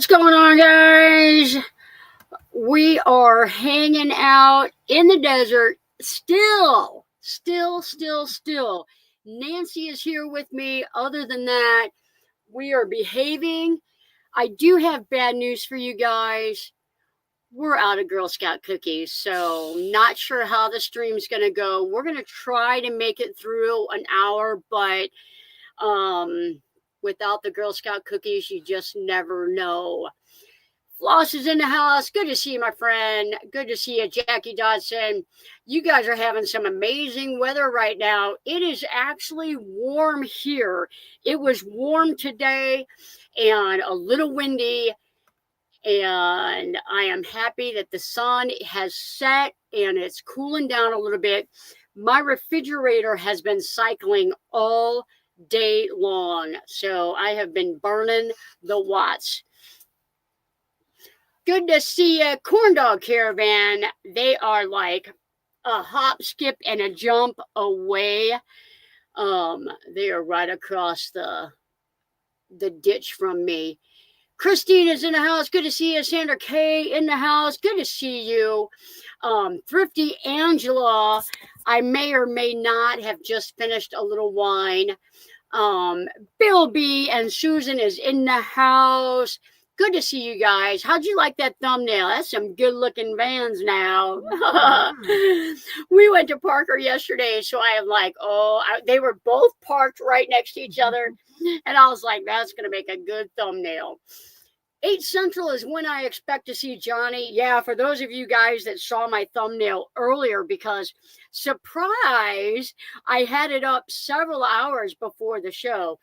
What's going on, guys? We are hanging out in the desert still. Nancy is here with me. Other than that, we are behaving. I do have bad news for you guys. We're out of Girl Scout cookies, so not sure how the stream's going to go. We're going to try to make it through an hour, but without the Girl Scout cookies, you just never know. Floss is in the house. Good to see you, my friend. Good to see you, Jackie Dodson. You guys are having some amazing weather right now. It is actually warm here. It was warm today and a little windy. And I am happy that the sun has set and it's cooling down a little bit. My refrigerator has been cycling all day long, so I have been burning the watts. Good to see you, Corn Dog Caravan. They are like a hop, skip, and a jump away. They are right across the ditch from me. Christine is in the house. Good to see you. Sandra K in the house. Good to see you. Thrifty Angela. I may or may not have just finished a little wine. Bill B and Susan is in the house. Good to see you guys. How'd you like that thumbnail? That's some good looking vans now. We went to Parker yesterday, so I am like, they were both parked right next to each other. And I was like, that's going to make a good thumbnail. 8 Central is when I expect to see Johnny. Yeah, for those of you guys that saw my thumbnail earlier, because surprise, I had it up several hours before the show.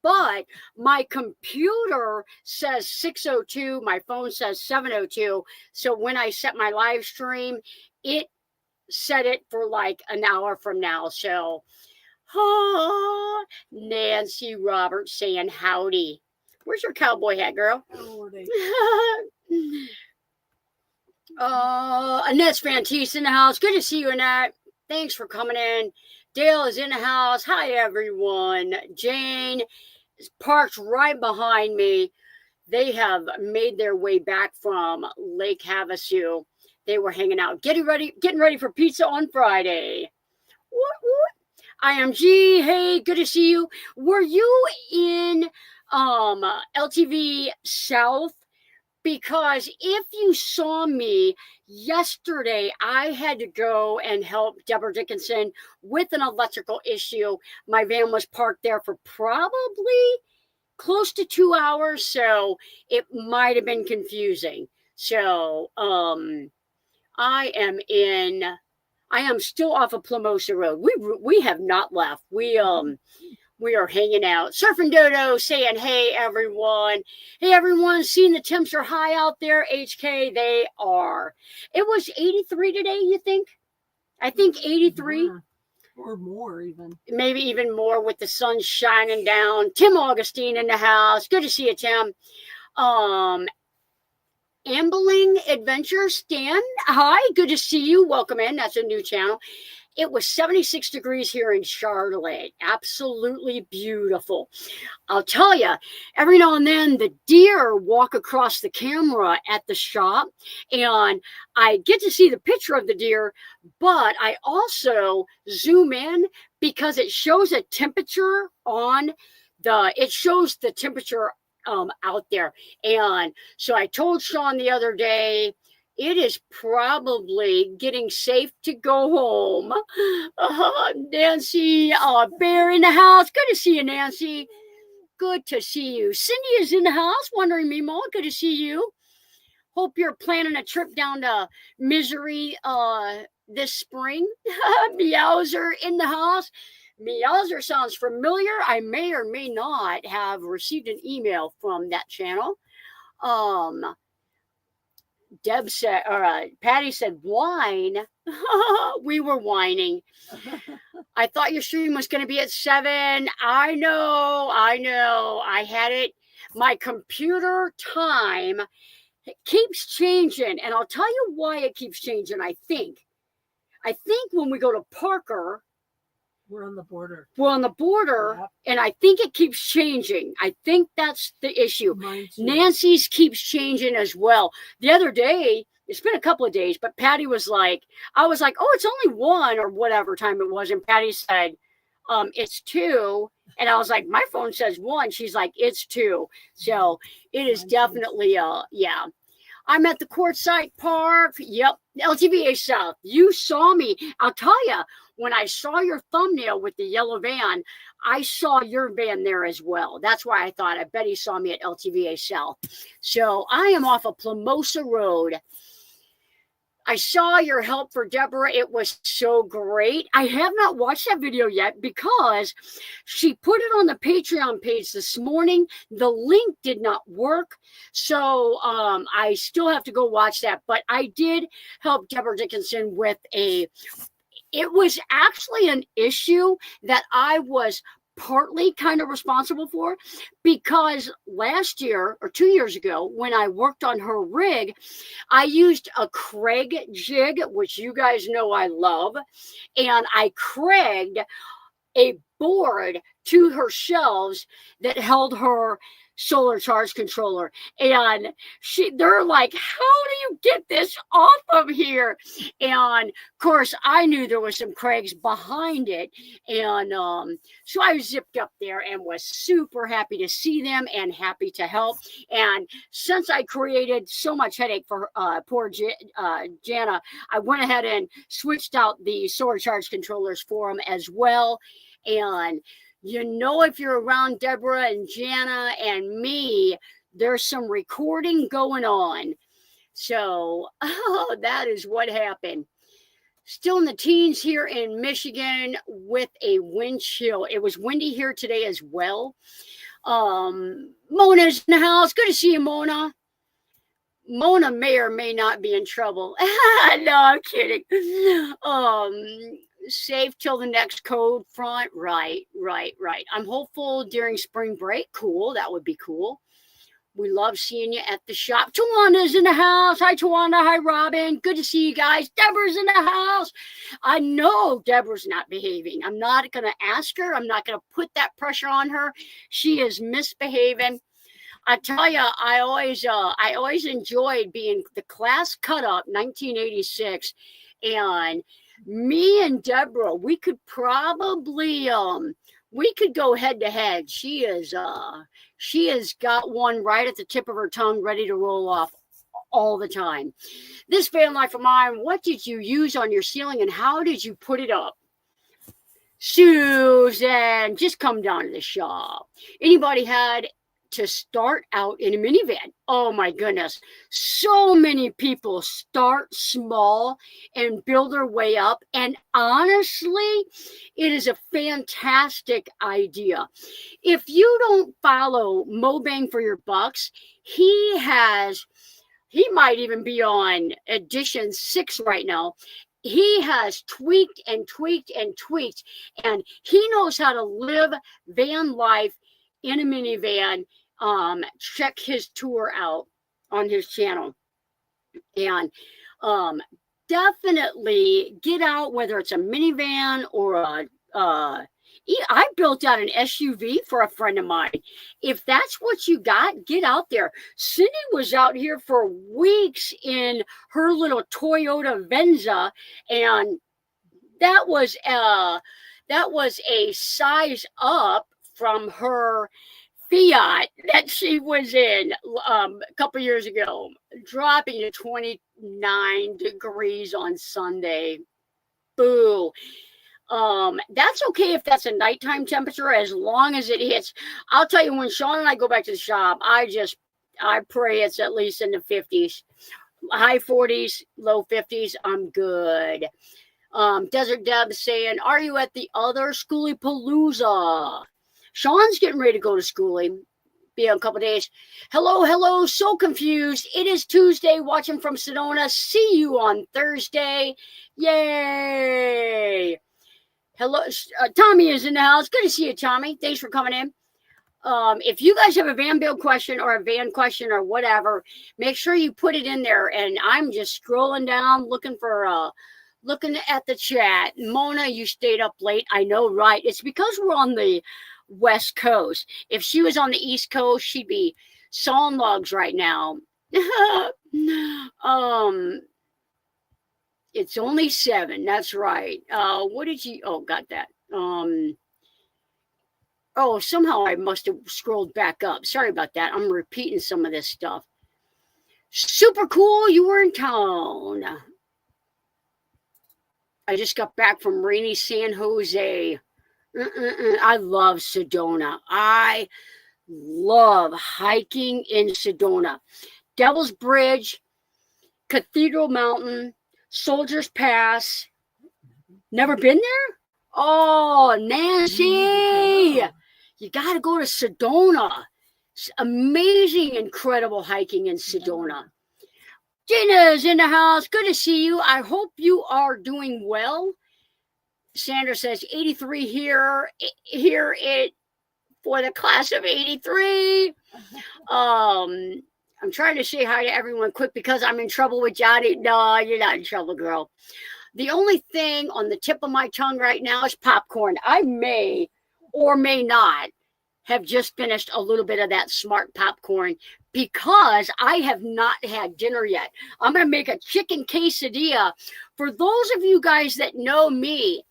But my computer says 6:02, my phone says 7:02. So when I set my live stream, it set it for like an hour from now. So, Nancy Roberts saying howdy. Where's your cowboy hat, girl? Annette's Fantice in the house. Good to see you, Annette. Thanks for coming in. Dale is in the house. Hi, everyone. Jane is parked right behind me. They have made their way back from Lake Havasu. They were hanging out, getting ready for pizza on Friday. IMG, hey, good to see you. Were you in LTV South? Because if you saw me yesterday, I had to go and help Deborah Dickinson with an electrical issue. My van was parked there for probably close to 2 hours, so it might have been confusing. So I am still off of Plumosa Road. We have not left. We are hanging out. Surfing Dodo saying, hey, everyone. Hey, everyone. Seeing the temps are high out there. HK, they are. It was 83 today, you think? I think 83. Yeah. Or more even. Maybe even more with the sun shining down. Tim Augustine in the house. Good to see you, Tim. Ambling Adventure, Stan. Hi, good to see you. Welcome in. That's a new channel. It was 76 degrees here in Charlotte. Absolutely beautiful. I'll tell you, every now and then the deer walk across the camera at the shop, and I get to see the picture of the deer, but I also zoom in because it shows a temperature it shows the temperature out there. And so I told Sean the other day, it is probably getting safe to go home. Nancy Bear in the house. Good to see you, Nancy. Good to see you. Cindy is in the house. Wondering me, Mom. Good to see you. Hope you're planning a trip down to Missouri this spring. Meowser in the house. Meowser sounds familiar. I may or may not have received an email from that channel. Deb said, Patty said, wine. We were whining. I thought your stream was going to be at 7. I know. I had it. My computer time keeps changing. And I'll tell you why it keeps changing, I think when we go to Parker, We're on the border. We're on the border, Yep. and I think it keeps changing. I think that's the issue. Mine too. Nancy's keeps changing as well. The other day, it's been a couple of days, but Patty was like, I was like, oh, it's only 1 or whatever time it was. And Patty said, it's 2. And I was like, my phone says 1. She's like, it's 2. So it is Mine too. definitely, yeah. I'm at the Quartzsite Park. Yep. LTVA South. You saw me. I'll tell you, when I saw your thumbnail with the yellow van, I saw your van there as well. That's why I thought, I bet he saw me at LTVA South. So I am off of Plamosa Road. I saw your help for Deborah. It was so great. I have not watched that video yet because she put it on the Patreon page this morning. The link did not work. So I still have to go watch that. But I did help Deborah Dickinson with it was actually an issue that I was partly kind of responsible for, because last year or 2 years ago, when I worked on her rig, I used a Craig jig, which you guys know I love, and I cragged a board to her shelves that held her solar charge controller. And they're like, how do you get this off of here? And of course, I knew there was some Craigs behind it. And so I zipped up there and was super happy to see them and happy to help. And since I created so much headache for poor Jana, I went ahead and switched out the solar charge controllers for them as well. And you know, if you're around Deborah and Jana and me, there's some recording going on. So, that is what happened. Still in the teens here in Michigan with a wind chill. It was windy here today as well. Mona's in the house. Good to see you, Mona. Mona may or may not be in trouble. No, I'm kidding. Safe till the next cold front. Right. I'm hopeful during spring break. Cool. That would be cool. We love seeing you at the shop. Tawanda's in the house. Hi, Tawanda. Hi, Robin. Good to see you guys. Deborah's in the house. I know Deborah's not behaving. I'm not going to ask her. I'm not going to put that pressure on her. She is misbehaving. I tell you, I always enjoyed being the class cut up 1986, and me and Deborah, we could probably we could go head to head. She has got one right at the tip of her tongue, ready to roll off all the time. This van life of mine, what did you use on your ceiling and how did you put it up? Susan, just come down to the shop. Anybody had to start out in a minivan? Oh my goodness. So many people start small and build their way up. And honestly, it is a fantastic idea. If you don't follow Mo Bang for Your Bucks, he might even be on edition 6 right now. He has tweaked and tweaked and tweaked, and he knows how to live van life in a minivan. Check his tour out on his channel, and definitely get out, whether it's a minivan or I built out an SUV for a friend of mine. If that's what you got, get out there. Cindy was out here for weeks in her little Toyota Venza, and that was a size up from her Fiat that she was in a couple years ago, dropping to 29 degrees on Sunday. Boo. That's okay if that's a nighttime temperature, as long as it hits. I'll tell you, when Sean and I go back to the shop, I pray it's at least in the 50s, high 40s, low 50s. I'm good. Desert Deb saying, are you at the other Schoolie Palooza? Sean's getting ready to go to Schoolie. Be in a couple days. Hello. So confused. It is Tuesday. Watching from Sedona. See you on Thursday. Yay. Hello. Tommy is in the house. Good to see you, Tommy. Thanks for coming in. If you guys have a van build question or a van question or whatever, make sure you put it in there. And I'm just scrolling down looking for looking at the chat. Mona, you stayed up late. I know, right? It's because we're on the West Coast. If she was on the East Coast, she'd be sawing logs right now. It's only 7. That's right. What did you? Oh, got that. Oh, somehow I must have scrolled back up. Sorry about that. I'm repeating some of this stuff. Super cool. You were in town. I just got back from rainy San Jose. I love Sedona. I love hiking in Sedona. Devil's Bridge, Cathedral Mountain, Soldiers Pass. Never been there? Oh, Nancy, you got to go to Sedona. It's amazing, incredible hiking in Sedona. Gina's in the house. Good to see you. I hope you are doing well. Sandra says 83 here it for the class of 83. I'm trying to say hi to everyone quick because I'm in trouble with Johnny. No, you're not in trouble, girl. The only thing on the tip of my tongue right now is popcorn. I may or may not have just finished a little bit of that smart popcorn because I have not had dinner yet. I'm going to make a chicken quesadilla. For those of you guys that know me,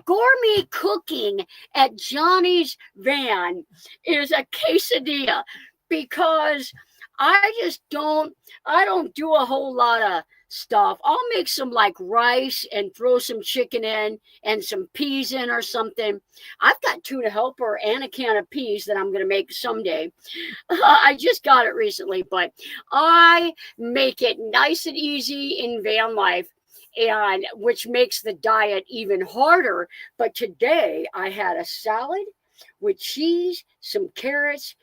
gourmet cooking at Johnny's Van is a quesadilla because I don't do a whole lot of stuff. I'll make some like rice and throw some chicken in and some peas in or something. I've got tuna helper and a can of peas that I'm going to make someday. I just got it recently, but I make it nice and easy in van life, and which makes the diet even harder. But today I had a salad with cheese, some carrots.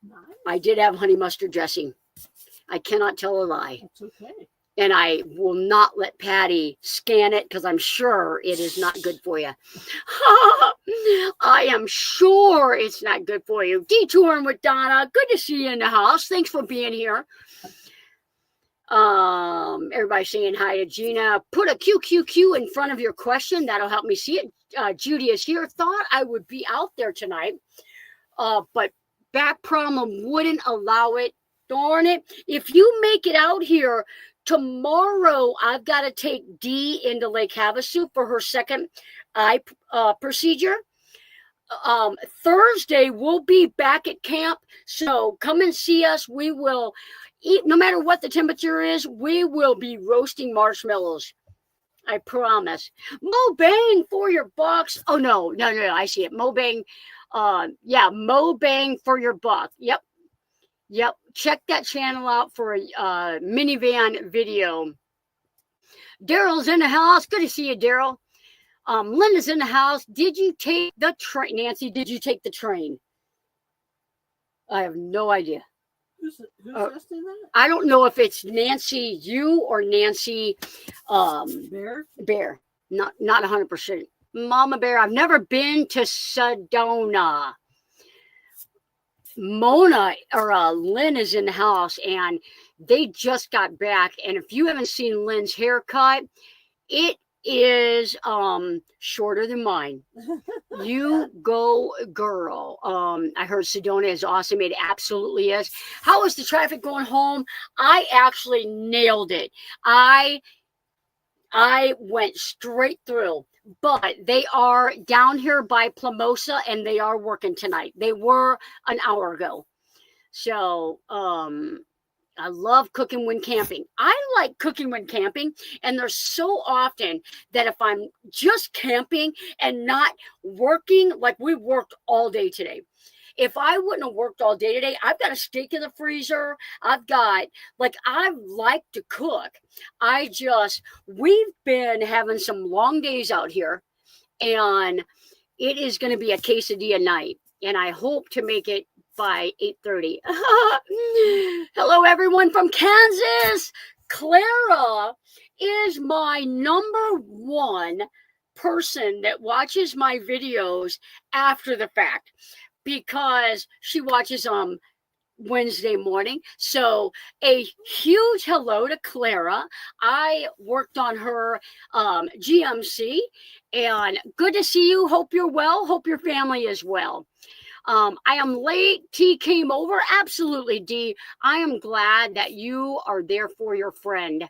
Nice. I did have honey mustard dressing. I cannot tell a lie. That's okay. And I will not let Patty scan it because I'm sure it is not good for you. I am sure it's not good for you. Detouring with Donna. Good to see you in the house. Thanks for being here. Everybody saying hi to Gina. Put a QQQ in front of your question. That'll help me see it. Judy is here. Thought I would be out there tonight, but back problem wouldn't allow it. Darn it. If you make it out here tomorrow, I've got to take Dee into Lake Havasu for her second eye procedure. Thursday, we'll be back at camp. So come and see us. We will eat, no matter what the temperature is, we will be roasting marshmallows. I promise. Mo Bang for your bucks. Oh, no. I see it. Mo Bang. Mo Bang for your buck. Yep. Check that channel out for a minivan video. Daryl's in the house. Good to see you, Daryl. Linda's in the house. Did you take the train? Nancy, did you take the train? I have no idea. Who's asking that? I don't know if it's Nancy you or Nancy Bear. Not 100%. Mama Bear, I've never been to Sedona. Mona or Lynn is in the house and they just got back. And if you haven't seen Lynn's haircut, it is shorter than mine. You go, girl. I heard Sedona is awesome. It absolutely is. How was the traffic going home? I actually nailed it. I went straight through. But they are down here by Plamosa and they are working tonight. They were an hour ago. So I love cooking when camping. I like cooking when camping. And there's so often that if I'm just camping and not working, like we worked all day today. If I wouldn't have worked all day today, I've got a steak in the freezer. I like to cook. We've been having some long days out here and it is going to be a quesadilla night. And I hope to make it by 8:30. Hello, everyone from Kansas. Clara is my #1 person that watches my videos after the fact, because she watches Wednesday morning. So a huge hello to Clara. I worked on her GMC, and good to see you. Hope you're well. Hope your family is well. I am late. T came over. Absolutely, D. I am glad that you are there for your friend.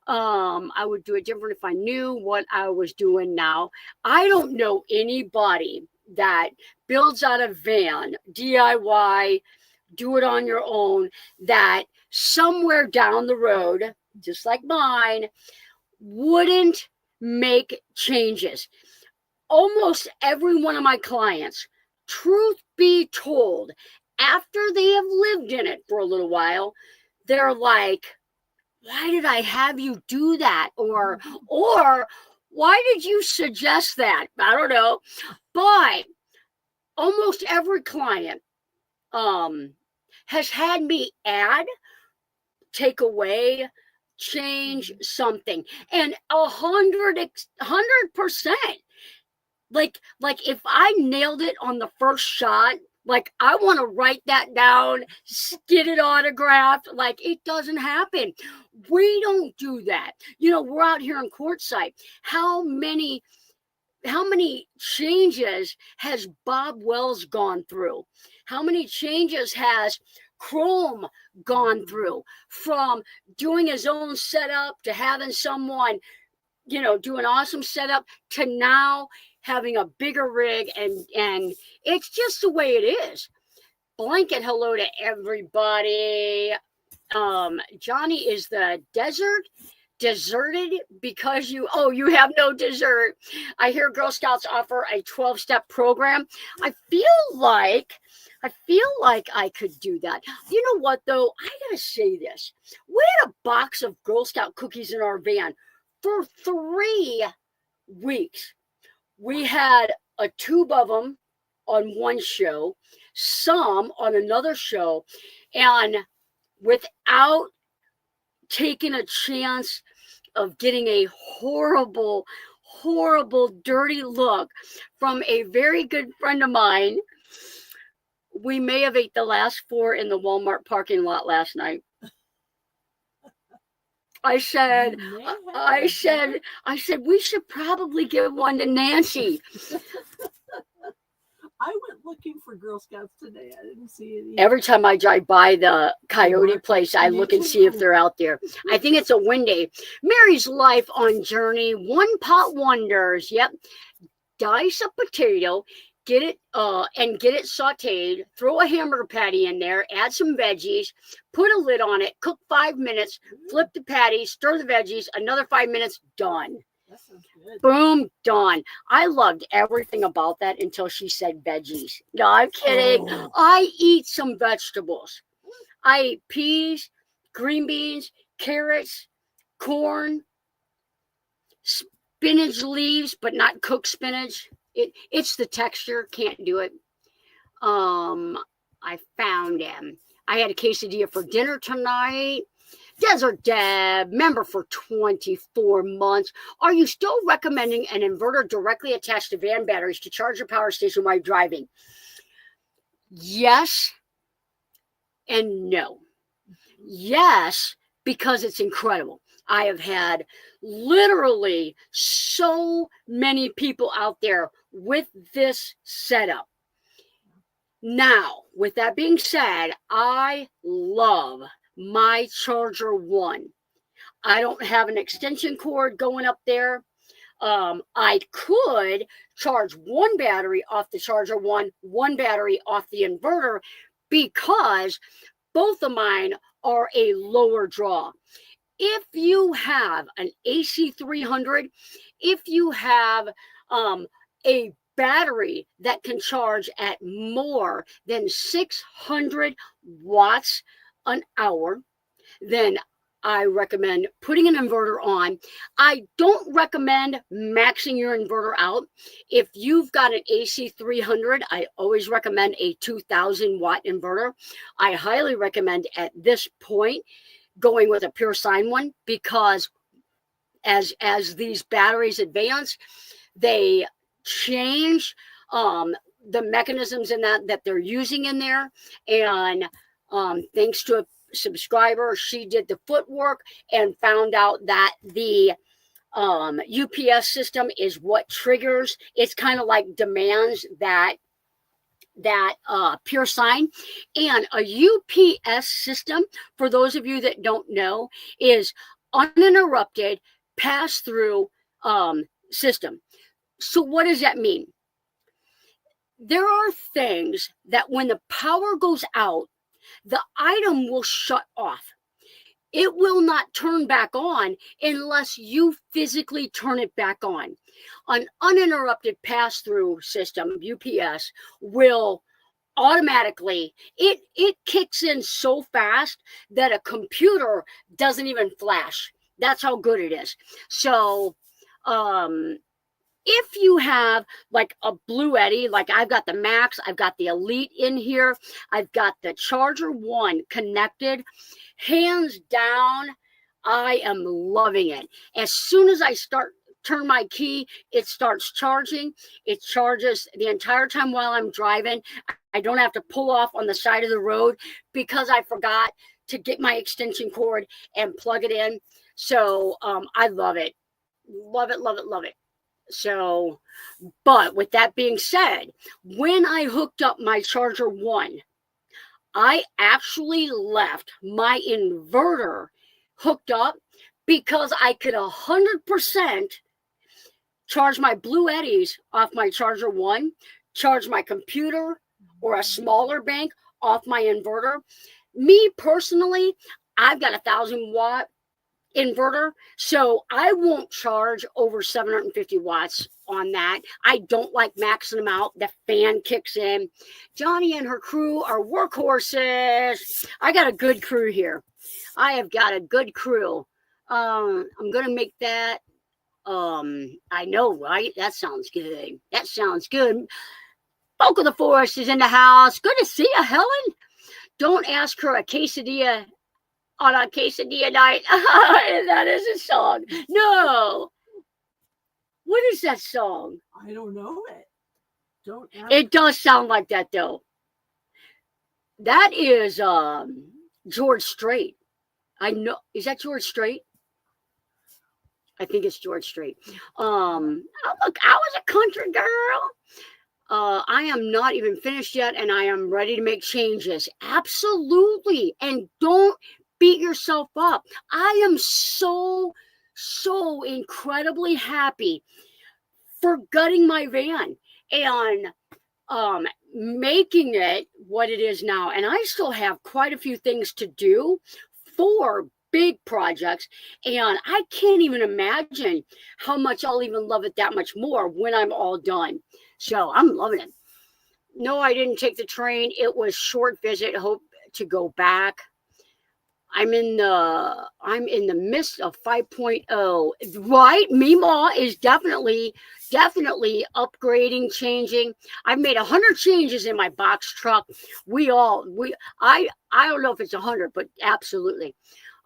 I would do it different if I knew what I was doing now. I don't know anybody that builds out a van, DIY, do it on your own, that somewhere down the road, just like mine, wouldn't make changes. Almost every one of my clients, truth be told, after they have lived in it for a little while, they're like, why did I have you do that? Or why did you suggest that? I don't know. But almost every client has had me add, take away, change something. And 100%. Like if I nailed it on the first shot, like I want to write that down, get it autographed. Like it doesn't happen. We don't do that. We're out here in quartzsite. How many changes has Bob Wells gone through? How many changes has Chrome gone through, from doing his own setup to having someone, do an awesome setup, to now having a bigger rig, and it's just the way it is. Blanket hello to everybody. Johnny, is the deserted because you have no dessert? I hear Girl Scouts offer a 12-step program. I feel like I could do that. You know what though? I gotta say this. We had a box of Girl Scout cookies in our van for 3 weeks. We had a tube of them on one show, some on another show, and without taking a chance of getting a horrible, dirty look from a very good friend of mine, we may have ate the last 4 in the Walmart parking lot last night. I said, we should probably give one to Nancy. I went looking for Girl Scouts today. I didn't see any. Every time I drive by the Coyote place, I look and see if they're out there. I think it's a Wendy. Mary's Life on Journey. One pot wonders. Yep. Dice a potato, get it sauteed, throw a hamburger patty in there, add some veggies, put a lid on it, cook 5 minutes, flip the patty, stir the veggies, another 5 minutes, done. That sounds good. Boom, done. I loved everything about that until she said veggies. No, I'm kidding. Oh. I eat some vegetables. I eat peas, green beans, carrots, corn, spinach leaves, but not cooked spinach. It's the texture. Can't do it. I found him. I had a quesadilla for dinner tonight. Desert Deb, member for 24 months. Are you still recommending an inverter directly attached to van batteries to charge your power station while driving? Yes and no. Yes, because it's incredible. I have had literally so many people out there with this setup. Now, with that being said, I love my Charger 1. I don't have an extension cord going up there. I could charge one battery off the Charger 1, one battery off the inverter, because both of mine are a lower draw. If you have an AC300, if you have a battery that can charge at more than 600 watts an hour, then I recommend putting an inverter on. I don't recommend maxing your inverter out. If you've got an AC300, I always recommend a 2000 watt inverter. I highly recommend at this point going with a pure sine one, because as these batteries advance, they change the mechanisms in that they're using in there, and Thanks to a subscriber, she did the footwork and found out that the UPS system is what triggers. It's kind of like demands that pure sign. And a UPS system, for those of you that don't know, is uninterrupted pass through system. So what does that mean? There are things that when the power goes out, the item will shut off. It will not turn back on unless you physically turn it back on. An uninterrupted pass-through system, UPS, will automatically, it kicks in so fast that a computer doesn't even flash. That's how good it is. So if you have like a Blue Eddy, like I've got the Max, I've got the Elite in here, I've got the Charger 1 connected, hands down, I am loving it. As soon as I turn my key, it starts charging. It charges the entire time while I'm driving. I don't have to pull off on the side of the road because I forgot to get my extension cord and plug it in. So I love it. Love it, love it, love it. So, but with that being said, when I hooked up my Charger 1, I actually left my inverter hooked up because I could 100% charge my Blue Eddies off my Charger 1, charge my computer or a smaller bank off my inverter. Me personally, I've got 1,000-watt inverter, so I won't charge over 750 watts on that. I don't like maxing them out. The fan kicks in. Johnny and her crew are workhorses. I got a good crew here. I have got a good crew. I'm gonna make that. I know, right? That sounds good. That sounds good. Folk of the Forest is in the house. Good to see you, Helen. Don't ask her a quesadilla on a quesadilla night. That is a song. No. What is that song? I don't know it. Don't ask. It does sound like that though. That is George Strait. I know. Is that George Strait? I think it's George Strait. Oh, look, I was a country girl. I am not even finished yet, and I am ready to make changes. Absolutely. And don't beat yourself up. I am so incredibly happy for gutting my van and making it what it is now. And I still have quite a few things to do for big projects, and I can't even imagine how much I'll even love it that much more when I'm all done. So I'm loving it. No, I didn't take the train. It was short visit. Hope to go back. I'm in the midst of 5.0. Right? Meemaw is definitely upgrading, changing. I've made 100 changes in my box truck. I don't know if it's 100, but absolutely.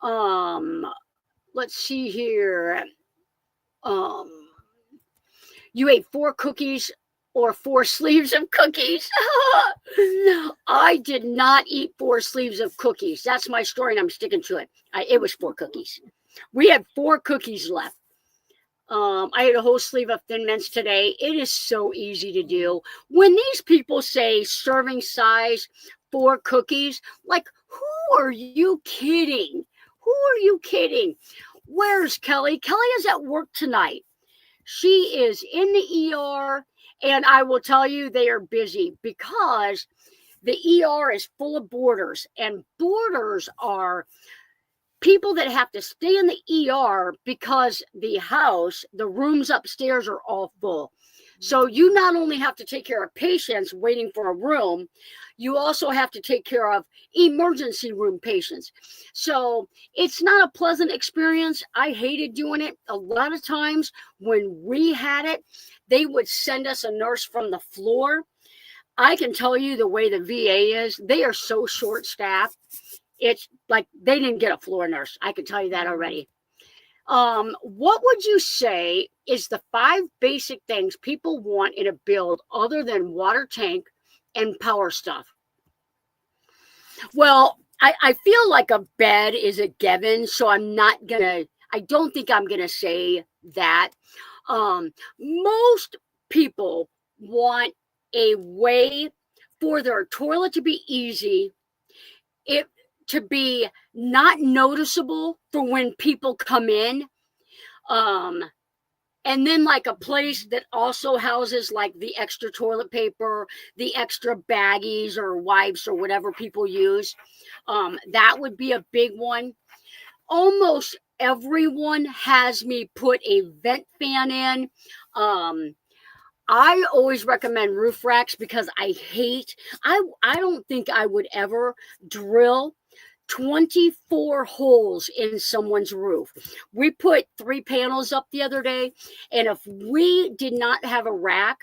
Let's see here. You ate 4 cookies or 4 sleeves of cookies. I did not eat 4 sleeves of cookies. That's my story, and I'm sticking to it. It was 4 cookies. We had 4 cookies left. I had a whole sleeve of Thin Mints today. It is so easy to do. When these people say serving size 4 cookies, like, who are you kidding? Who are you kidding? Where's Kelly? Kelly is at work tonight. She is in the ER, and I will tell you they are busy because the ER is full of boarders, and boarders are people that have to stay in the ER because the rooms upstairs are all full. So you not only have to take care of patients waiting for a room, you also have to take care of emergency room patients. So it's not a pleasant experience. I hated doing it. A lot of times when we had it, they would send us a nurse from the floor. I can tell you the way the VA is, they are so short-staffed. It's like they didn't get a floor nurse. I can tell you that already. What would you say is the 5 basic things people want in a build other than water tank and power stuff? Well, I feel like a bed is a given, so I don't think I'm gonna say that. Most people want a way for their toilet to be easy, it to be not noticeable for when people come in. Um, and then like a place that also houses like the extra toilet paper, the extra baggies or wipes or whatever people use. That would be a big one. Almost everyone has me put a vent fan in. Um, I always recommend roof racks because I don't think I would ever drill 24 holes in someone's roof. We put 3 panels up the other day, and if we did not have a rack,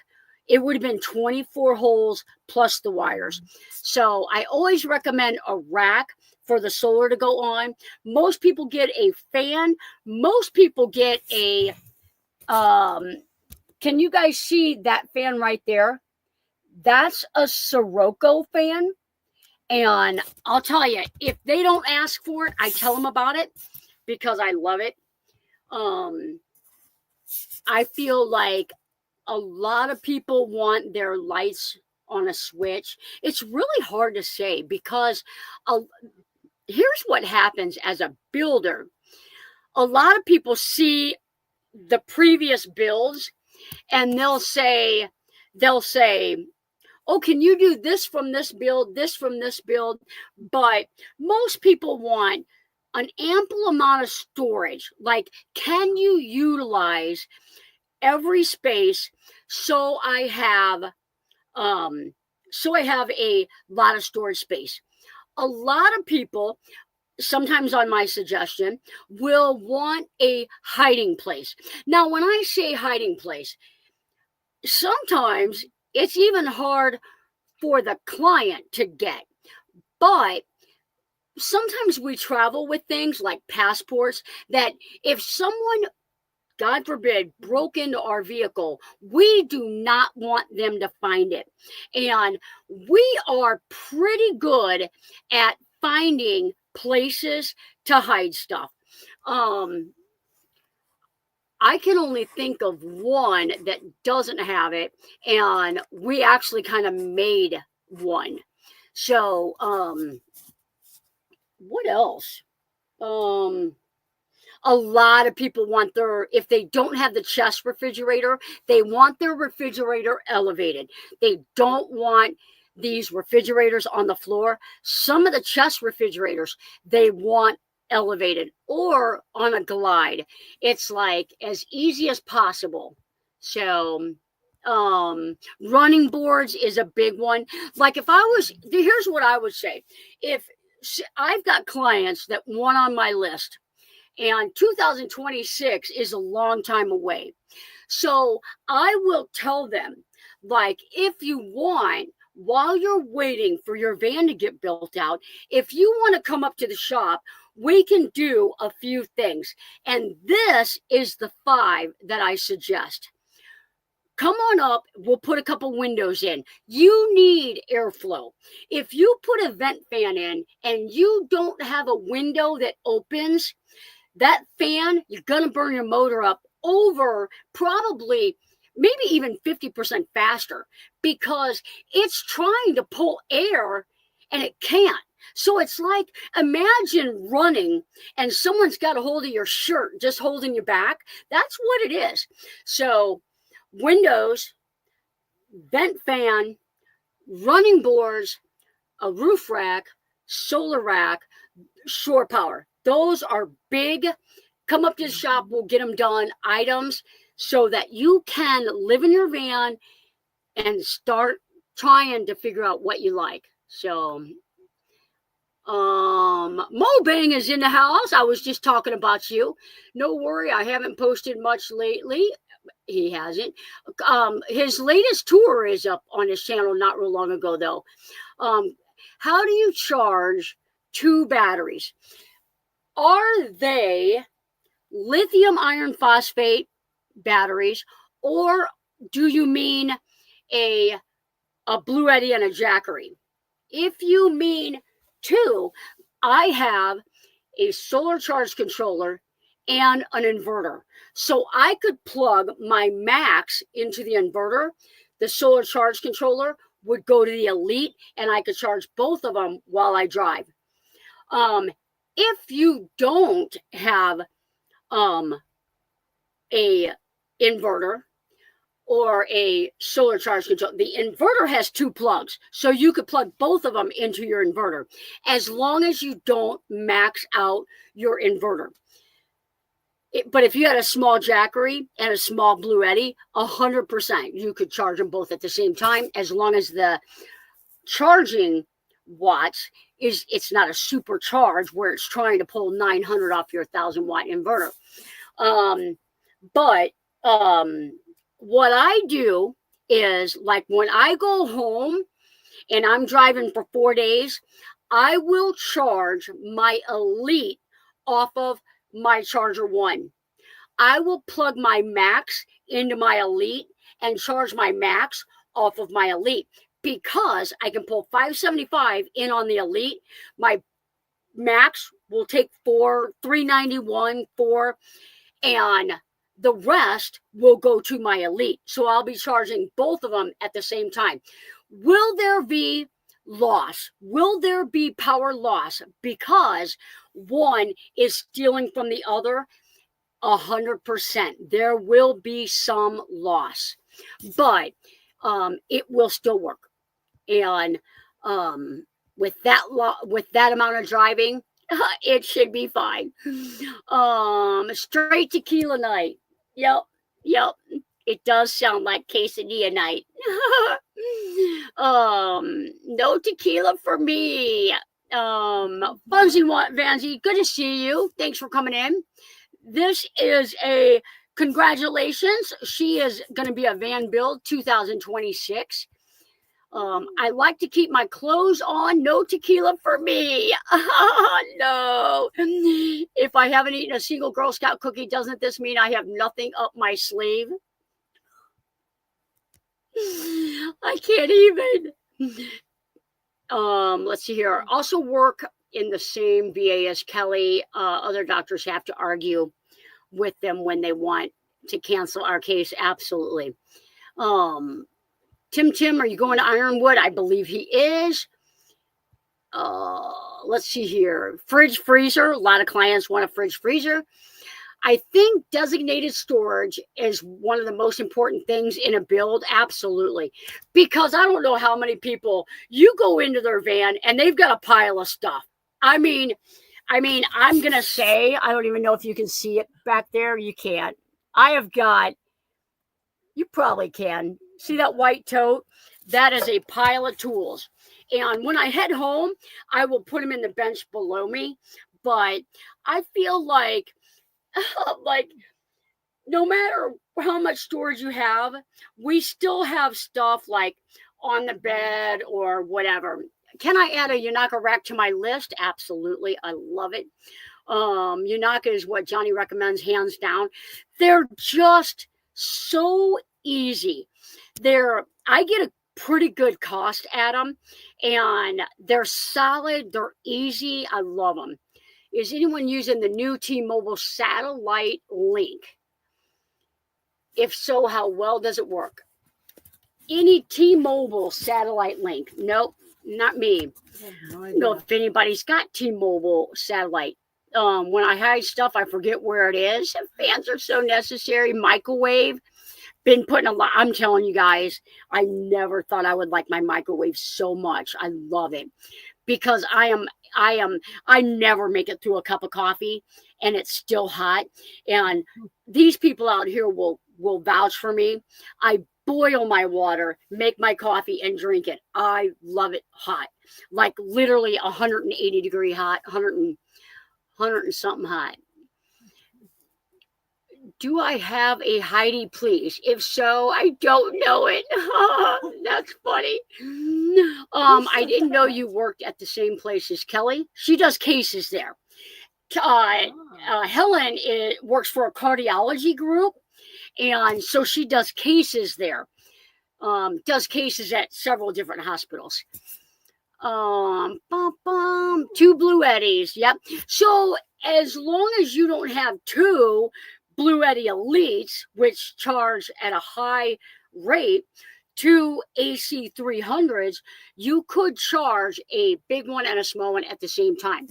it would have been 24 holes plus the wires. So I always recommend a rack for the solar to go on. Most people get a fan. Most people get a can you guys see that fan right there? That's a Sirocco fan. And I'll tell you, if they don't ask for it, I tell them about it because I love it. Um, I feel like a lot of people want their lights on a switch. It's really hard to say because uh, here's what happens as a builder. A lot of people see the previous builds and they'll say, oh, can you do this from this from this build? But most people want an ample amount of storage. Like, can you utilize every space so I have a lot of storage space? A lot of people, sometimes on my suggestion, will want a hiding place. Now, when I say hiding place, sometimes it's even hard for the client to get. But sometimes we travel with things like passports that if someone, God forbid, broke into our vehicle, we do not want them to find it. And we are pretty good at finding places to hide stuff. I can only think of one that doesn't have it, and we actually kind of made one. So, what else? Um, a lot of people want if they don't have the chest refrigerator, they want their refrigerator elevated. They don't want these refrigerators on the floor. Some of the chest refrigerators, they want elevated or on a glide. It's like as easy as possible. So, running boards is a big one. Like here's what I would say. If I've got clients that want on my list, and 2026 is a long time away. So I will tell them, like, if you want, while you're waiting for your van to get built out, if you want to come up to the shop, we can do a few things. And this is the 5 that I suggest. Come on up, we'll put a couple windows in. You need airflow. If you put a vent fan in and you don't have a window that opens, that fan, you're going to burn your motor up over probably maybe even 50% faster because it's trying to pull air and it can't. So it's like, imagine running and someone's got a hold of your shirt, just holding you back. That's what it is. So windows, vent fan, running boards, a roof rack, solar rack, shore power. Those are big. Come up to the shop, we'll get them done items so that you can live in your van and start trying to figure out what you like. So, Mo Bang is in the house. I was just talking about you. No worry, I haven't posted much lately. He hasn't. His latest tour is up on his channel not real long ago, though. How do you charge 2 batteries? Are they lithium iron phosphate batteries, or do you mean a Blue Eddy and a Jackery? If you mean Two, I have a solar charge controller and an inverter. So I could plug my Max into the inverter. The solar charge controller would go to the Elite, and I could charge both of them while I drive. If you don't have a inverter or a solar charge control, the inverter has two plugs, so you could plug both of them into your inverter, as long as you don't max out your inverter. But if you had a small Jackery and a small Bluetti, 100% you could charge them both at the same time, as long as the charging watts it's not a supercharge where it's trying to pull 900 off your 1,000-watt inverter. But what I do is, like, when I go home and I'm driving for 4 days, I will charge my Elite off of my Charger 1. I will plug my Max into my Elite and charge my Max off of my Elite, because I can pull 575 in on the Elite. My Max will take 391, 4, and the rest will go to my Elite. So I'll be charging both of them at the same time. Will there be loss? Will there be power loss because one is stealing from the other? 100%. There will be some loss, but it will still work. And with that amount of driving, it should be fine. Straight tequila night. Yep. It does sound like quesadilla night. No tequila for me. Bunsy Vanzy, good to see you. Thanks for coming in. This is a congratulations. She is going to be a van build 2026. I like to keep my clothes on. No tequila for me. No. If I haven't eaten a single Girl Scout cookie, doesn't this mean I have nothing up my sleeve? I can't even. Let's see here. Also work in the same VA as Kelly. Other doctors have to argue with them when they want to cancel our case. Absolutely. Tim, are you going to Ironwood? I believe he is. Let's see here. Fridge freezer. A lot of clients want a fridge freezer. I think designated storage is one of the most important things in a build. Absolutely. Because I don't know how many people, you go into their van and they've got a pile of stuff. I mean, I'm going to say, I don't even know if you can see it back there. You can't. I have got, you probably can. See that white tote? That is a pile of tools. And when I head home, I will put them in the bench below me. But I feel like no matter how much storage you have, we still have stuff like on the bed or whatever. Can I add a Yanaka rack to my list? Absolutely. I love it. Yanaka is what Johnny recommends, hands down. They're just so easy. I get a pretty good cost at them, and they're solid. They're easy. I love them. Is anyone using the new T-Mobile satellite link? If so, how well does it work? Any T-Mobile satellite link? Nope, not me. I don't know if anybody's got T-Mobile satellite. When I hide stuff, I forget where it is. Fans are so necessary. Microwave. Been putting a lot. I'm telling you guys, I never thought I would like my microwave so much. I love it because I never make it through a cup of coffee and it's still hot. And these people out here will vouch for me. I boil my water, make my coffee, and drink it. I love it hot, like literally 180 degree hot, 100 and something hot. Do I have a Heidi, please? If so, I don't know it. That's funny. I didn't know you worked at the same place as Kelly. She does cases there. Helen works for a cardiology group, and so she does cases there. Does cases at several different hospitals. Two Blue Eddies. Yep. So as long as you don't have two Blue Eddy Elites, which charge at a high rate, two AC 300s, you could charge a big one and a small one at the same time.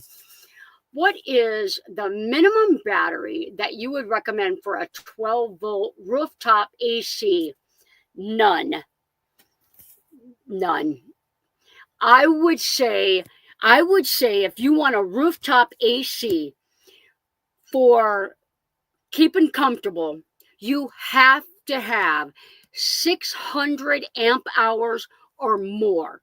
What is the minimum battery that you would recommend for a 12-volt rooftop AC? None. I would say if you want a rooftop AC for keeping comfortable, you have to have 600 amp hours or more.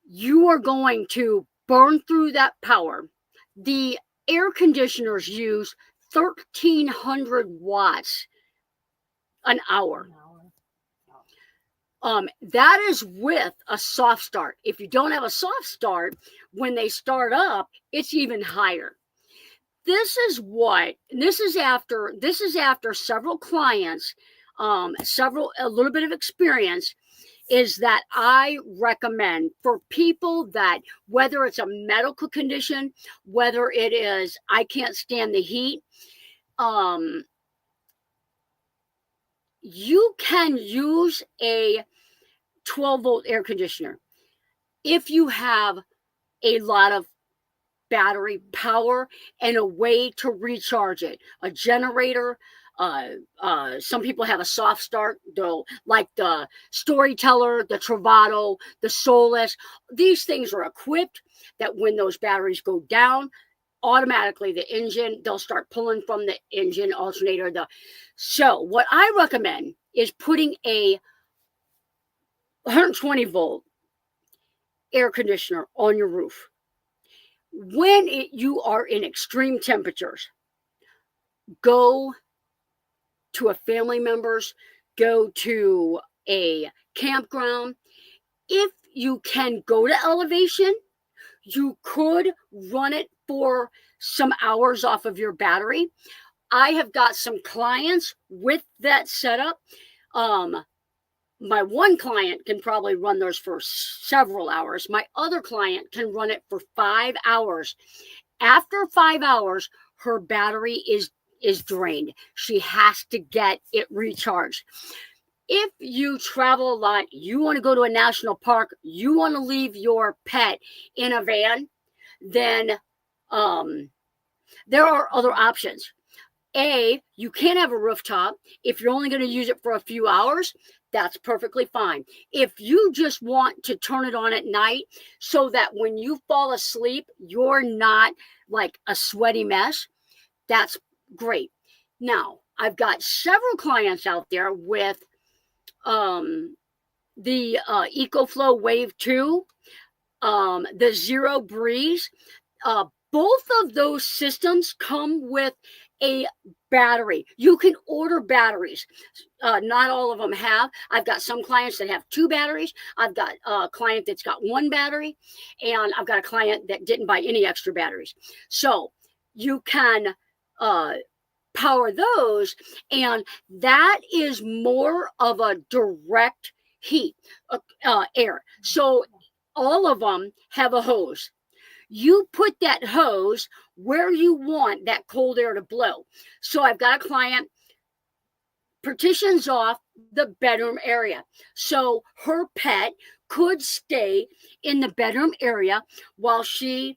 You are going to burn through that power. The air conditioners use 1,300 watts an hour. That is with a soft start. If you don't have a soft start, when they start up, it's even higher. This is after several clients, a little bit of experience, is that I recommend for people that, whether it's a medical condition, whether it is I can't stand the heat, you can use a 12-volt air conditioner if you have a lot of battery power and a way to recharge it. A generator. Some people have a soft start, though, like the Storyteller, the Travato, the Solus. These things are equipped that when those batteries go down, automatically they'll start pulling from the engine alternator. So what I recommend is putting a 120 volt air conditioner on your roof. When you are in extreme temperatures, go to a family member's, go to a campground. If you can go to elevation, you could run it for some hours off of your battery. I have got some clients with that setup. My one client can probably run theirs for several hours. My other client can run it for 5 hours. After 5 hours, her battery is drained. She has to get it recharged. If you travel a lot, you want to go to a national park, you want to leave your pet in a van, then there are other options. You can't have a rooftop. If you're only going to use it for a few hours, that's perfectly fine. If you just want to turn it on at night so that when you fall asleep, you're not like a sweaty mess, that's great. Now, I've got several clients out there with the EcoFlow Wave 2, the Zero Breeze. Both of those systems come with a battery. You can order batteries. Not all of them have. I've got some clients that have 2 batteries. I've got a client that's got 1 battery, and I've got a client that didn't buy any extra batteries. So you can power those, and that is more of a direct heat, air. So all of them have a hose. You put that hose where you want that cold air to blow. So I've got a client, partitions off the bedroom area. So her pet could stay in the bedroom area while she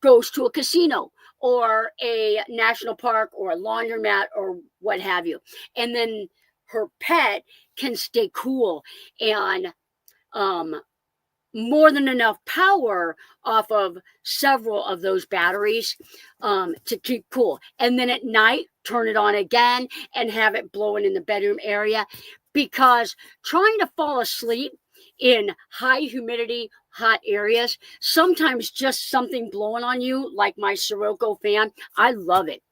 goes to a casino or a national park or a laundromat or what have you. And then her pet can stay cool and more than enough power off of several of those batteries to keep cool. And then at night, turn it on again and have it blowing in the bedroom area, because trying to fall asleep in high humidity, hot areas, sometimes just something blowing on you, like my Sirocco fan, I love it.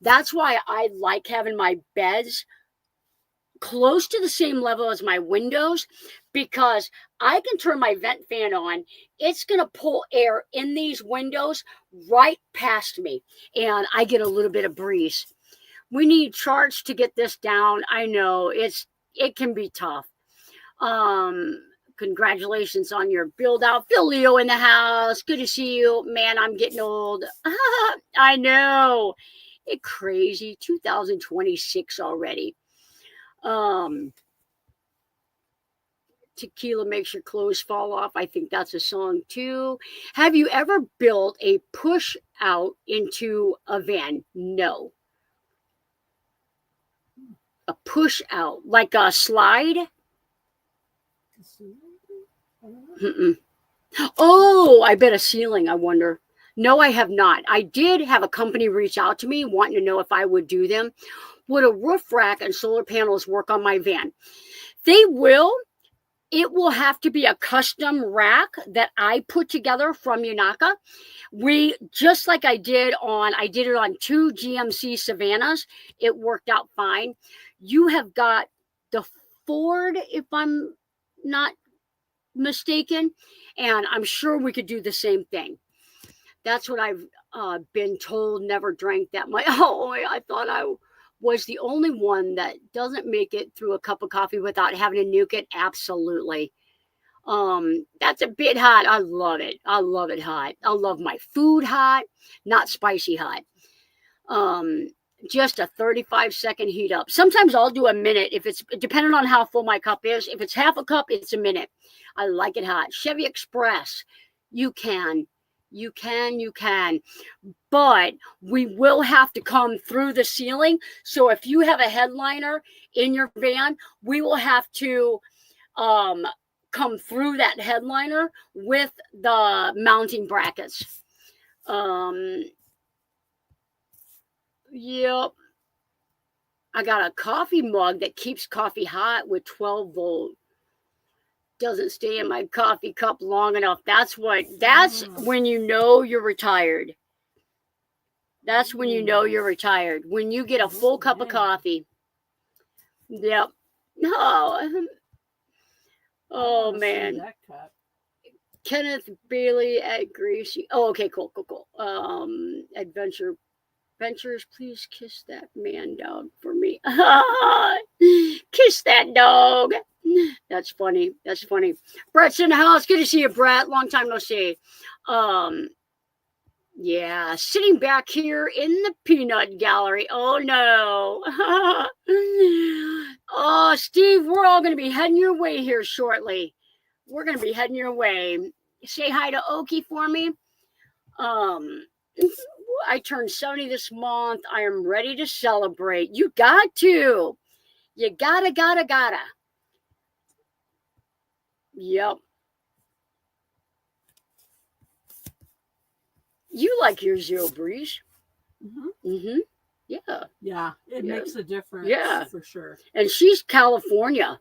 That's why I like having my beds close to the same level as my windows, because I can turn my vent fan on. It's going to pull air in these windows right past me, and I get a little bit of breeze. We need charge to get this down. I know it can be tough. Congratulations on your build out. Phil Leo in the house. Good to see you. Man, I'm getting old. I know. It's crazy. 2026 already. Tequila makes your clothes fall off. I think that's a song too. Have you ever built a push out into a van? No. A push out, like a slide? Mm-mm. Oh, I bet a ceiling, I wonder. No, I have not. I did have a company reach out to me wanting to know if I would do them. Would a roof rack and solar panels work on my van? They will. It will have to be a custom rack that I put together from Yunaka. We, just like I did it on 2 GMC Savannahs. It worked out fine. You have got the Ford, if I'm not mistaken, and I'm sure we could do the same thing. That's what I've been told. Never drank that much. Oh, I thought I was the only one that doesn't make it through a cup of coffee without having to nuke it. Absolutely. That's a bit hot. I love it. I love it hot. I love my food hot, not spicy hot. Just a 35-second heat up. Sometimes I'll do a minute if it's depending on how full my cup is. If it's half a cup, it's a minute. I like it hot. Chevy Express, you can. But we will have to come through the ceiling. So if you have a headliner in your van, we will have to come through that headliner with the mounting brackets. Yep. I got a coffee mug that keeps coffee hot with 12 volt. Doesn't stay in my coffee cup long enough. That's when you know you're retired. That's when you know you're retired. When you get a full cup of coffee. Yep. Oh man. That cup. Kenneth Bailey at Gracie. Oh, okay, cool. Adventures, please kiss that man dog for me. Kiss that dog. That's funny. Brett's in the house. Good to see you, Brett. Long time no see. Yeah, sitting back here in the peanut gallery. Oh no. Oh, Steve, we're all going to be heading your way here shortly. We're going to be heading your way. Say hi to Okie for me. I turned 70 this month. I am ready to celebrate. You got to. You gotta. Yep. You like your Zero Breeze. Yeah. It makes a difference. Yeah. For sure. And she's California.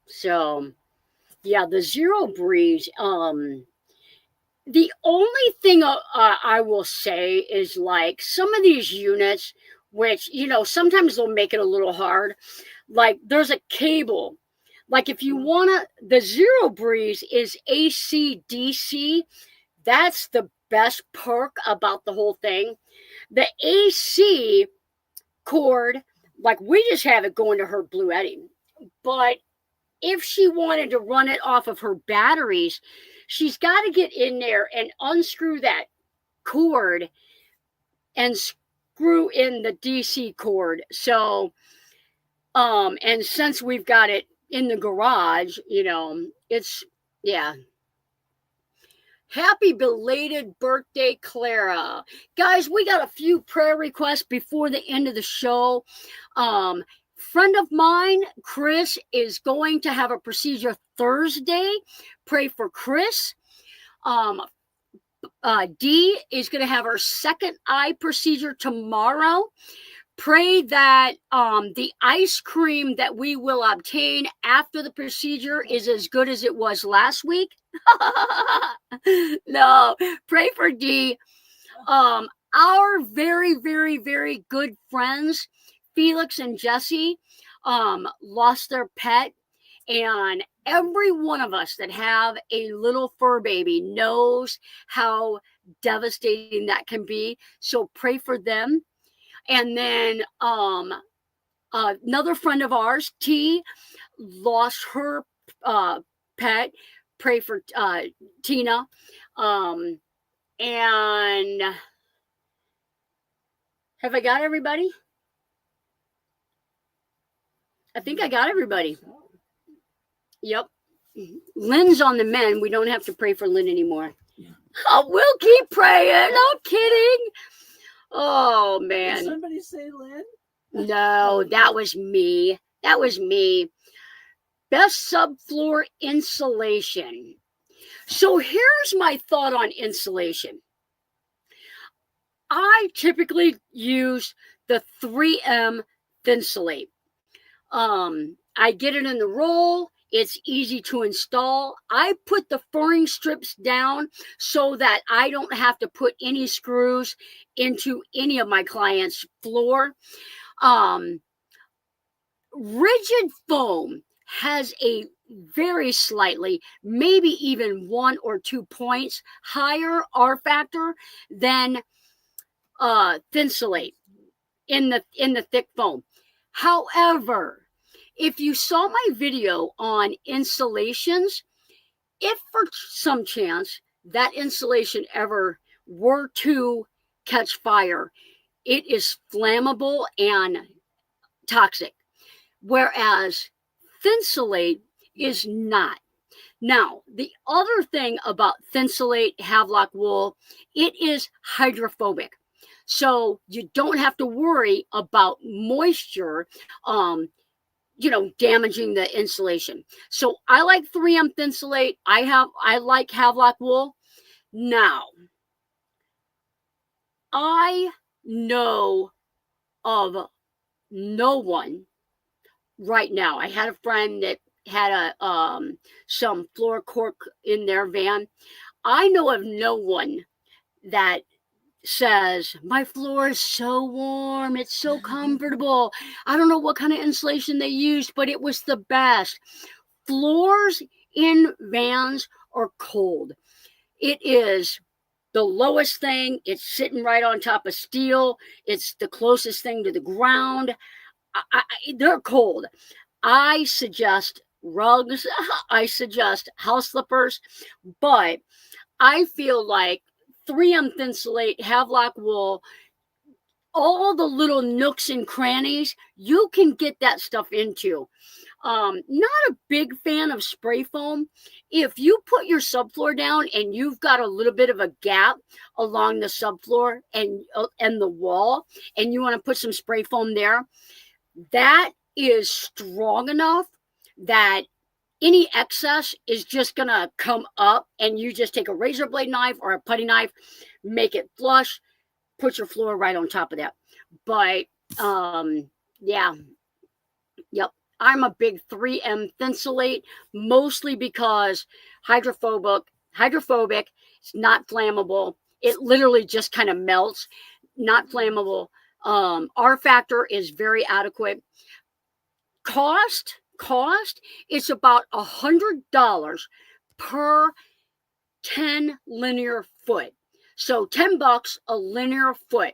So, yeah, the Zero Breeze. The only thing I will say is like some of these units, which, sometimes they'll make it a little hard. Like there's a cable. Like if you want the Zero Breeze is AC DC. That's the best perk about the whole thing. The AC cord, like we just have it going to her Blue Eddy. But if she wanted to run it off of her batteries, she's got to get in there and unscrew that cord and screw in the DC cord. So, and since we've got it in the garage, it's, yeah. Happy belated birthday, Clara. Guys, we got a few prayer requests before the end of the show. Friend of mine, Chris, is going to have a procedure Thursday. Pray for Chris. Dee is going to have her second eye procedure tomorrow. Pray that the ice cream that we will obtain after the procedure is as good as it was last week. No, pray for Dee. Our very, very, very good friends, Felix and Jesse, lost their pet. And every one of us that have a little fur baby knows how devastating that can be. So pray for them. And then another friend of ours, T, lost her pet. pray for Tina. And have I got everybody? I think I got everybody. Yep. Lynn's on the mend. We don't have to pray for Lynn anymore. Oh, we'll keep praying. No kidding. Oh, man. Did somebody say Lynn? No, that was me. That was me. Best subfloor insulation. So here's my thought on insulation. I typically use the 3M Thinsulate. I get it in the roll. It's easy to install. I put the furring strips down so that I don't have to put any screws into any of my clients' floor. Rigid foam has a very slightly, maybe even 1 or 2 points higher R factor than Thinsulate in the thick foam. However, if you saw my video on insulations, if for some chance that insulation ever were to catch fire, it is flammable and toxic, whereas Thinsulate is not. Now, the other thing about Thinsulate Havelock wool, it is hydrophobic. So you don't have to worry about moisture, damaging the insulation. So I like 3M Thinsulate. I like Havelock wool. Now, I know of no one right now. I had a friend that had some floor cork in their van. I know of no one that says, my floor is so warm, it's so comfortable. I don't know what kind of insulation they used, but it was the best. Floors in vans are cold. It is the lowest thing. It's sitting right on top of steel. It's the closest thing to the ground. They're cold. I suggest rugs. I suggest house slippers, but I feel like 3M Thinsulate, Havelock wool, all the little nooks and crannies, you can get that stuff into. Not a big fan of spray foam. If you put your subfloor down and you've got a little bit of a gap along the subfloor and the wall, and you want to put some spray foam there, that is strong enough that any excess is just going to come up, and you just take a razor blade knife or a putty knife, make it flush, put your floor right on top of that. But, yeah. Yep. I'm a big 3M Thinsulate, mostly because hydrophobic, it's not flammable. It literally just kind of melts, not flammable. R factor is very adequate. Cost, it's about $100 per 10 linear foot. So $10 a linear foot.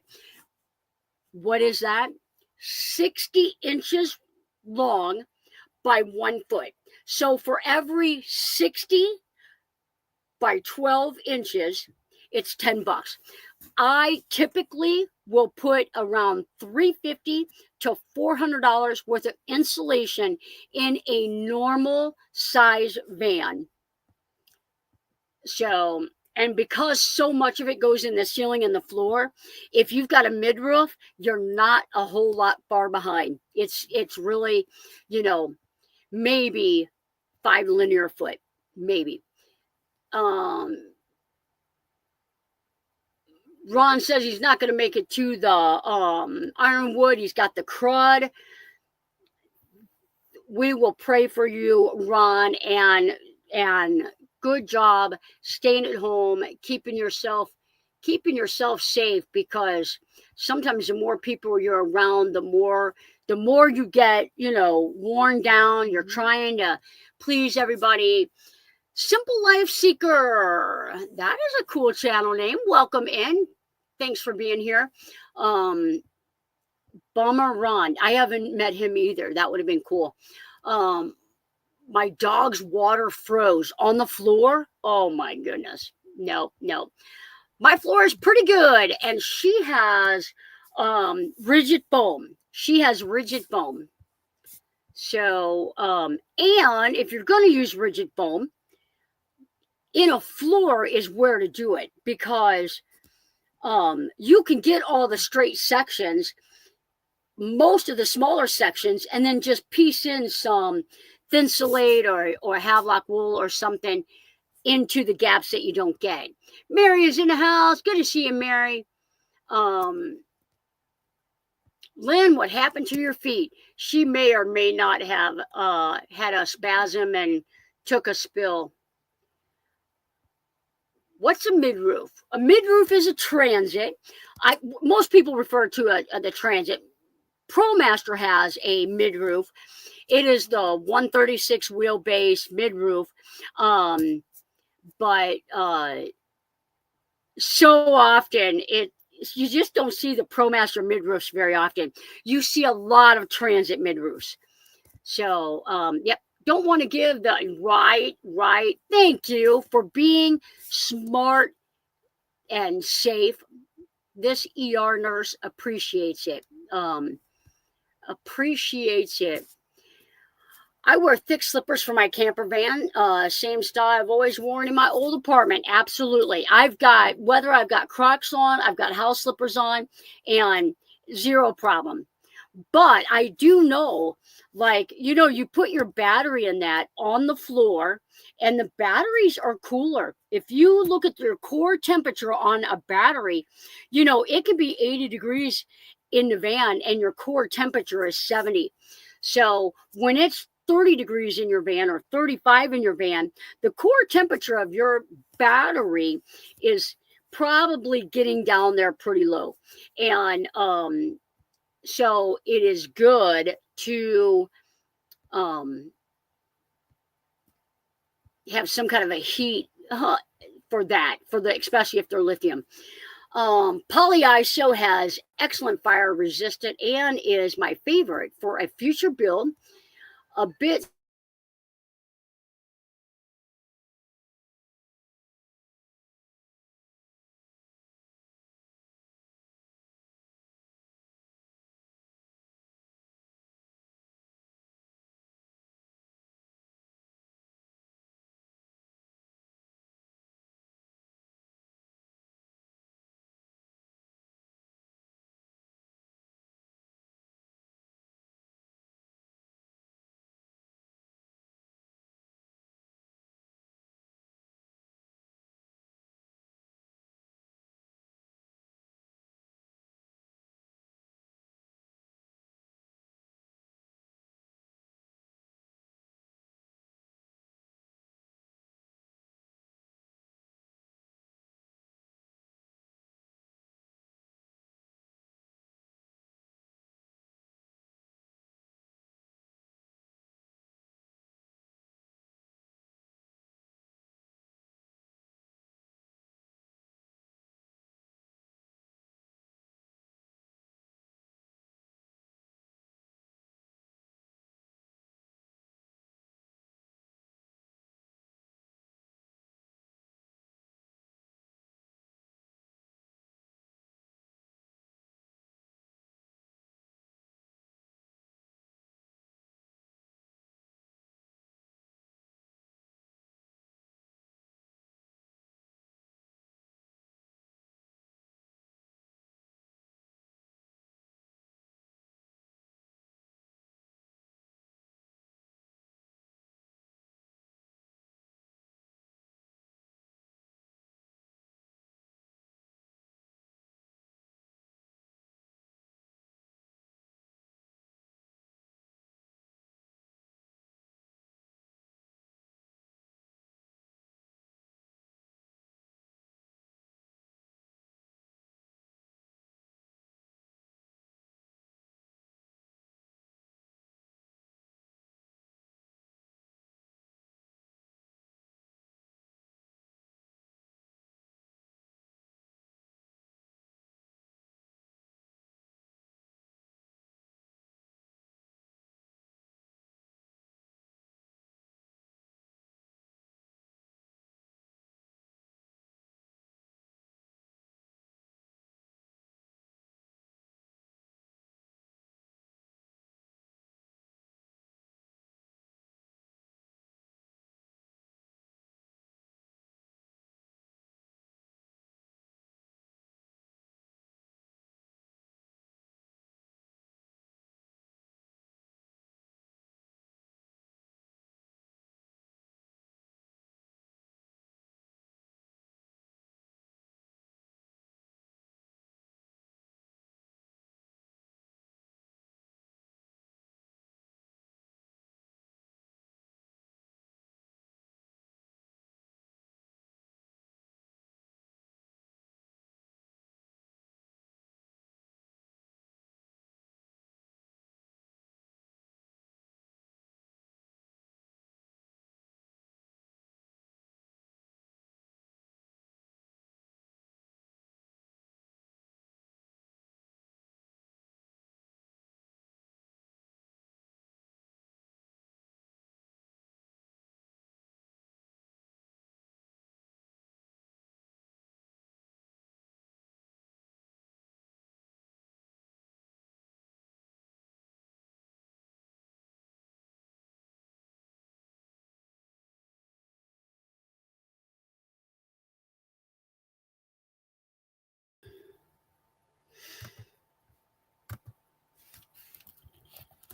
What is that? 60 inches long by 1 foot. So for every 60 by 12 inches, it's $10. I typically will put around $350 to $400 worth of insulation in a normal size van. So, and because so much of it goes in the ceiling and the floor, if you've got a mid-roof, you're not a whole lot far behind. It's really, maybe 5 linear foot, maybe. Ron says he's not going to make it to the Ironwood. He's got the crud. We will pray for you, Ron, and good job staying at home, keeping yourself safe, because sometimes the more people you're around, the more you get, worn down. You're trying to please everybody. Simple Life Seeker. That is a cool channel name. Welcome in. Thanks for being here. Bummer Ron. I haven't met him either. That would have been cool. My dog's water froze on the floor. Oh my goodness. No, no. My floor is pretty good, and she has rigid foam. She has rigid foam. So, and if you're going to use rigid foam, in a floor is where to do it because you can get all the straight sections, most of the smaller sections, and then just piece in some thinsulate or Havelock wool or something into the gaps that you don't get. Mary is in the house. Good to see you, Mary. Um, Lynn, what happened to your feet? She may or may not have had a spasm and took a spill. What's a midroof? A midroof is a transit. Most people refer to the transit. ProMaster has a midroof. It is the 136 wheelbase midroof, but so often you just don't see the ProMaster midroofs very often. You see a lot of transit midroofs. So, yep. Don't want to give the right. Thank you for being smart and safe. This ER nurse appreciates it. Appreciates it. I wear thick slippers for my camper van. Same style I've always worn in my old apartment. Absolutely. I've got Crocs on, I've got house slippers on, and zero problem. But I do know, like, you put your battery in that on the floor, and the batteries are cooler. If you look at your core temperature on a battery, it could be 80 degrees in the van, and your core temperature is 70. So when it's 30 degrees in your van or 35 in your van, the core temperature of your battery is probably getting down there pretty low. And so it is good to have some kind of a heat for that, especially if they're lithium. Polyiso has excellent fire resistant and is my favorite for a future build. A bit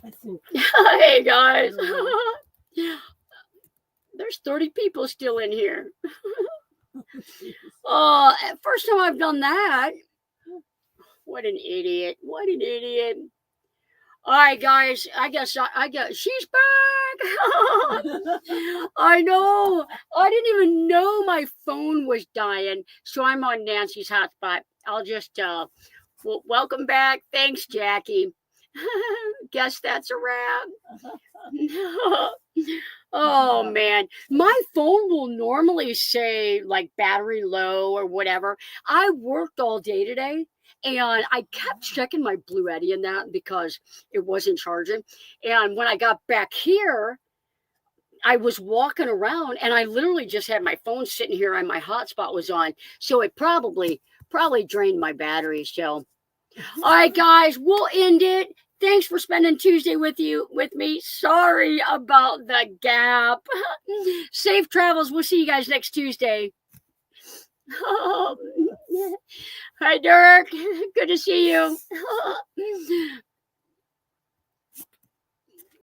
I think. Hey guys. Mhm. There's 30 people still in here. Jeez. First time I've done that. What an idiot. What an idiot. All right, guys. I guess she's back. I know. I didn't even know my phone was dying. So I'm on Nancy's hotspot. I'll just welcome back. Thanks, Jackie. Guess that's a wrap. Oh man, my phone will normally say like battery low or whatever. I worked all day today and I kept checking my Blue Eddy in that because it wasn't charging. And when I got back here, I was walking around and I literally just had my phone sitting here and my hotspot was on. So it probably drained my battery. So all right, guys, we'll end it. Thanks for spending Tuesday with me. Sorry about the gap. Safe travels. We'll see you guys next Tuesday. Hi, Dirk. Good to see you.